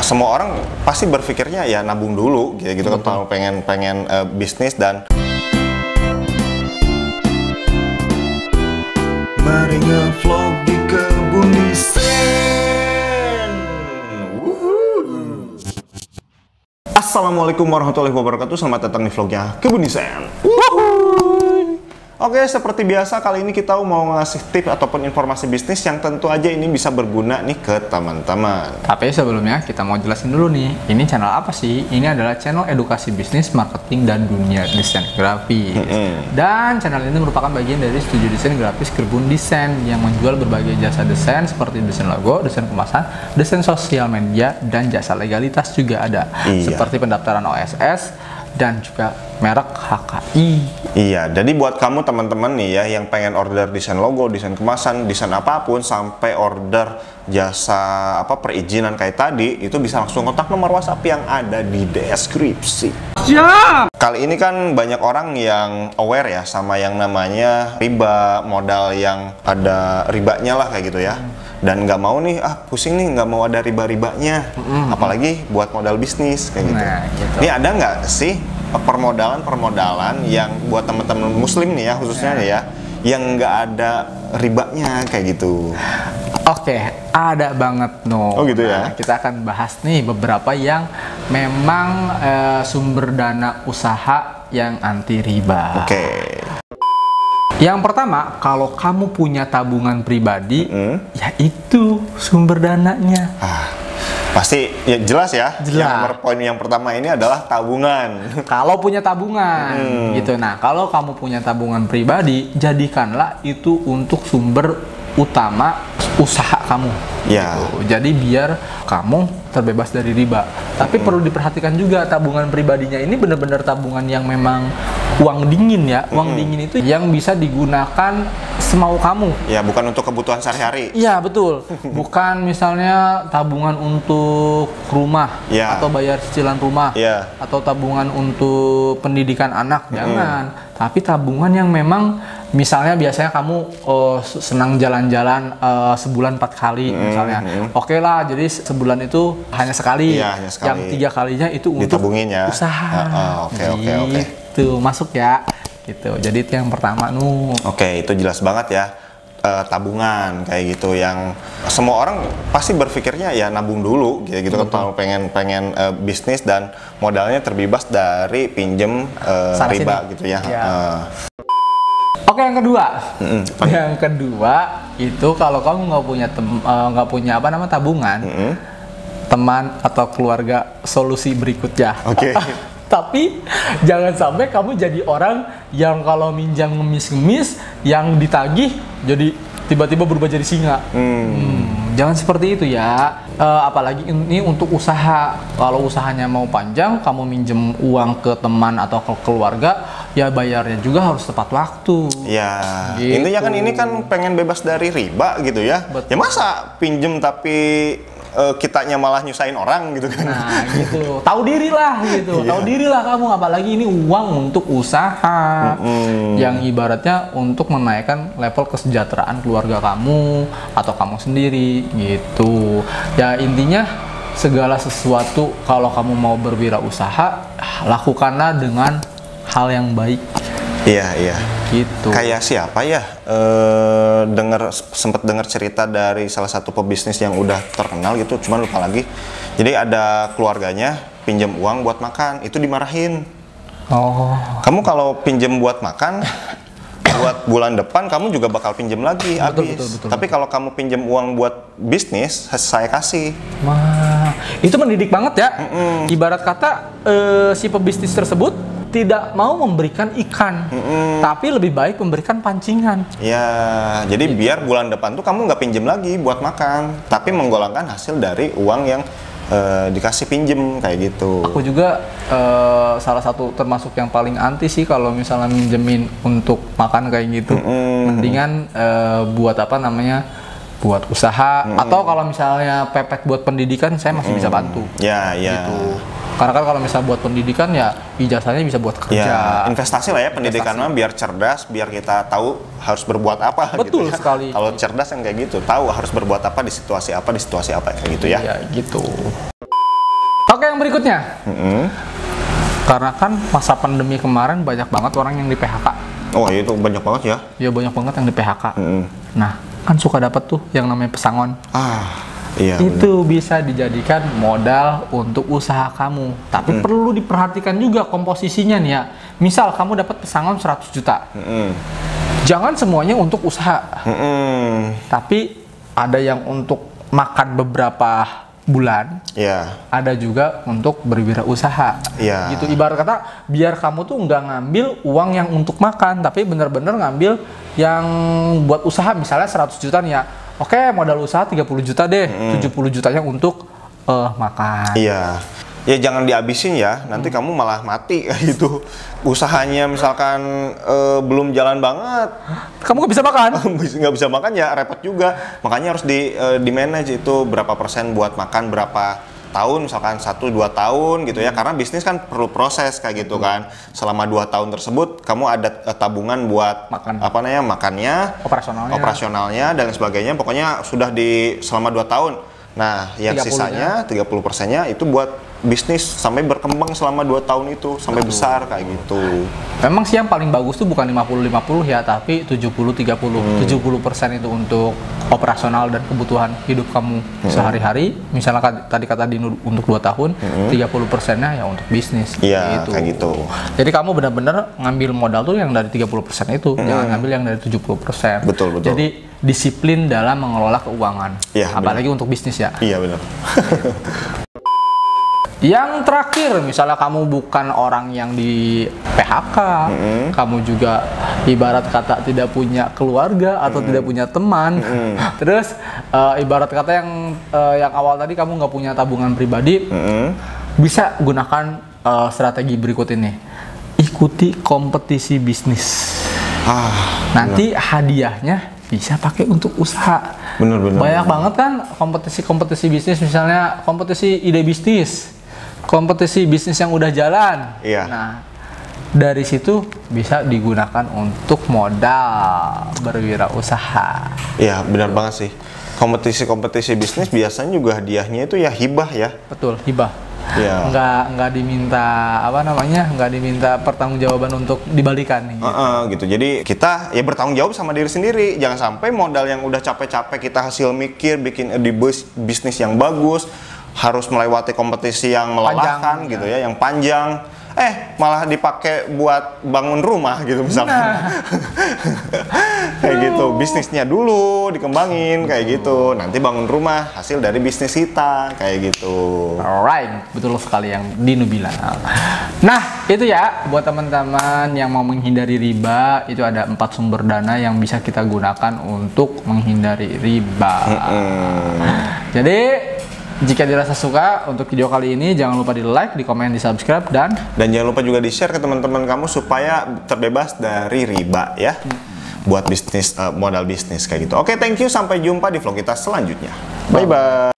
semua orang pasti berpikirnya ya nabung dulu gitu kan, kalau pengen bisnis. Dan mari ngevlog di Kebun Desain. Assalamualaikum warahmatullahi wabarakatuh. Selamat datang di vlognya Kebun Desain. Oke, seperti biasa kali ini kita mau ngasih tips ataupun informasi bisnis yang tentu aja ini bisa berguna nih ke teman-teman. Tapi sebelumnya kita mau jelasin dulu nih, ini channel apa sih? Ini adalah channel edukasi bisnis, marketing, dan dunia desain grafis. Dan channel ini merupakan bagian dari studio desain grafis Kebun Desain yang menjual berbagai jasa desain seperti desain logo, desain kemasan, desain sosial media, dan jasa legalitas juga ada. Seperti pendaftaran OSS dan juga merek HKI. Iya, jadi buat kamu teman-teman nih ya yang pengen order desain logo, desain kemasan, desain apapun sampai order jasa perizinan kayak tadi, itu bisa langsung kontak nomor WhatsApp yang ada di deskripsi. Siap! Kali ini kan banyak orang yang aware ya sama yang namanya riba, modal yang ada ribanya lah kayak gitu ya. Dan nggak mau nih, pusing nih nggak mau ada riba-ribanya, apalagi buat modal bisnis kayak gitu. Nah, gitu. Ini ada nggak sih permodalan yang buat teman-teman muslim nih ya khususnya nih ya, yang nggak ada ribanya kayak gitu? Oke, ada banget Oh gitu ya. Nah, kita akan bahas nih beberapa yang memang sumber dana usaha yang anti riba. Oke. Yang pertama, kalau kamu punya tabungan pribadi, ya itu sumber dananya. Pasti ya jelas ya. Jelas. Yang nomor poin yang pertama ini adalah tabungan. Kalau punya tabungan, gitu. Nah, kalau kamu punya tabungan pribadi, jadikanlah itu untuk sumber utama usaha kamu. Ya. Gitu. Jadi biar kamu terbebas dari riba. Tapi perlu diperhatikan juga tabungan pribadinya ini benar-benar tabungan yang memang uang dingin ya. Uang dingin itu yang bisa digunakan semau kamu. Ya, bukan untuk kebutuhan sehari-hari. Iya, betul. Bukan misalnya tabungan untuk rumah atau bayar cicilan rumah atau tabungan untuk pendidikan anak, jangan. Tapi tabungan yang memang misalnya biasanya kamu senang jalan-jalan sebulan 4 kali misalnya. Oke lah, jadi sebulan itu hanya sekali. Hanya sekali. Yang 3 kalinya itu untuk ditabungin ya. Usaha. Oke. Itu masuk ya. Gitu. Jadi itu yang pertama Oke, itu jelas banget ya. Tabungan kayak gitu yang semua orang pasti berpikirnya ya nabung dulu gitu kan, kalau pengen bisnis dan modalnya terbebas dari pinjem riba sini. gitu ya. Oke, yang kedua. Yang kedua itu kalau kamu nggak punya tabungan, teman atau keluarga, solusi berikutnya. Oke. Tapi jangan sampai kamu jadi orang yang kalau minjam ngemis-ngemis, yang ditagih jadi tiba-tiba berubah jadi singa. Jangan seperti itu ya. Apalagi ini untuk usaha. Kalau usahanya mau panjang, kamu minjem uang ke teman atau ke keluarga, ya bayarnya juga harus tepat waktu. Ya, gitu. Intinya kan ini kan pengen bebas dari riba gitu ya. Betul. Ya masa pinjem tapi kitanya malah nyusahin orang gitu kan. Nah, gitu. Tahu diri lah gitu. Tahu diri lah kamu, apalagi ini uang untuk usaha. Yang ibaratnya untuk menaikkan level kesejahteraan keluarga kamu atau kamu sendiri gitu. Ya intinya segala sesuatu kalau kamu mau berwirausaha, lakukanlah dengan hal yang baik. Iya. Gitu. Kayak siapa ya? Sempet dengar cerita dari salah satu pebisnis yang udah terkenal gitu, cuman lupa lagi. Jadi ada keluarganya pinjam uang buat makan, itu dimarahin. Kamu kalau pinjam buat makan, buat bulan depan kamu juga bakal pinjam lagi habis. Tapi kalau kamu pinjam uang buat bisnis, saya kasih. Wah, itu mendidik banget ya. Ibarat kata si pebisnis tersebut tidak mau memberikan ikan, tapi lebih baik memberikan pancingan. Ya, jadi biar bulan depan tuh kamu nggak pinjem lagi buat makan, tapi menggolongkan hasil dari uang yang dikasih pinjem kayak gitu. Aku juga salah satu termasuk yang paling anti sih kalau misalnya minjemin untuk makan kayak gitu. Mendingan buat buat usaha atau kalau misalnya pepet buat pendidikan, saya masih bisa bantu. Gitu. Karena kan kalau misalnya buat pendidikan ya ijazahnya bisa buat kerja. Ya, investasi lah ya pendidikan mah, biar cerdas, biar kita tahu harus berbuat apa. Betul gitu ya. sekali. Kalau cerdas yang kayak gitu, tahu harus berbuat apa di situasi apa kayak gitu ya. Iya, gitu. berikutnya, karena kan masa pandemi kemarin banyak banget orang yang di PHK. Oh itu banyak banget ya? Ya banyak banget yang di PHK. Nah kan suka dapat tuh yang namanya pesangon. Iya. Itu bisa dijadikan modal untuk usaha kamu. Tapi perlu diperhatikan juga komposisinya nih ya. Misal kamu dapat pesangon 100 juta. Jangan semuanya untuk usaha. Tapi ada yang untuk makan beberapa bulan, ada juga untuk berwirausaha. Gitu, ibarat kata biar kamu tuh nggak ngambil uang yang untuk makan, tapi bener-bener ngambil yang buat usaha. Misalnya 100 juta nih ya, oke modal usaha 30 juta deh, 70 jutanya untuk makan. Ya jangan dihabisin ya, nanti kamu malah mati gitu. Usahanya misalkan belum jalan banget, kamu nggak bisa makan. Nggak bisa makan ya repot juga. Makanya harus di manage itu berapa persen buat makan, berapa tahun, misalkan 1-2 tahun gitu ya. Karena bisnis kan perlu proses kayak gitu kan. Selama 2 tahun tersebut kamu ada tabungan buat makannya, operasionalnya dan sebagainya. Pokoknya sudah selama 2 tahun. Nah, yang sisanya 30%-nya itu buat bisnis sampai berkembang selama 2 tahun itu sampai besar kayak gitu. Memang sih yang paling bagus tuh bukan 50-50 ya, tapi 70-30. 70% itu untuk operasional dan kebutuhan hidup kamu sehari-hari. Misalnya tadi kata Dino untuk 2 tahun, 30%-nya ya untuk bisnis. Iya, kayak gitu. Jadi kamu benar-benar ngambil modal tuh yang dari 30% itu, jangan ngambil yang dari 70%. Betul. Jadi disiplin dalam mengelola keuangan. Apalagi untuk bisnis ya. Iya, benar. Yang terakhir, misalnya kamu bukan orang yang di PHK, kamu juga ibarat kata tidak punya keluarga atau tidak punya teman, terus ibarat kata yang awal tadi kamu nggak punya tabungan pribadi, bisa gunakan strategi berikut ini. Ikuti kompetisi bisnis. Nanti hadiahnya bisa pakai untuk usaha. Bener. Banyak banget kan kompetisi bisnis, misalnya kompetisi ide bisnis, kompetisi bisnis yang udah jalan. Nah, dari situ bisa digunakan untuk modal berwirausaha. Iya, benar banget sih. Kompetisi bisnis biasanya juga hadiahnya itu ya hibah ya. Betul, hibah. Nggak diminta nggak diminta pertanggungjawaban untuk dibalikan nih. Gitu. Jadi kita ya bertanggung jawab sama diri sendiri. Jangan sampai modal yang udah capek-capek kita hasil mikir bikin bisnis yang bagus harus melewati kompetisi yang melelahkan gitu ya, yang panjang. Malah dipakai buat bangun rumah gitu misalnya. Kayak gitu, bisnisnya dulu dikembangin kayak gitu. Nanti bangun rumah hasil dari bisnis kita kayak gitu. Alright, betul sekali yang Dino bilang. Nah, itu ya buat teman-teman yang mau menghindari riba, itu ada 4 sumber dana yang bisa kita gunakan untuk menghindari riba. Jadi jika dirasa suka untuk video kali ini, jangan lupa di like, di komen, di subscribe, dan jangan lupa juga di share ke teman-teman kamu supaya terbebas dari riba ya. Buat bisnis, modal bisnis kayak gitu. Oke, thank you, sampai jumpa di vlog kita selanjutnya. Bye bye.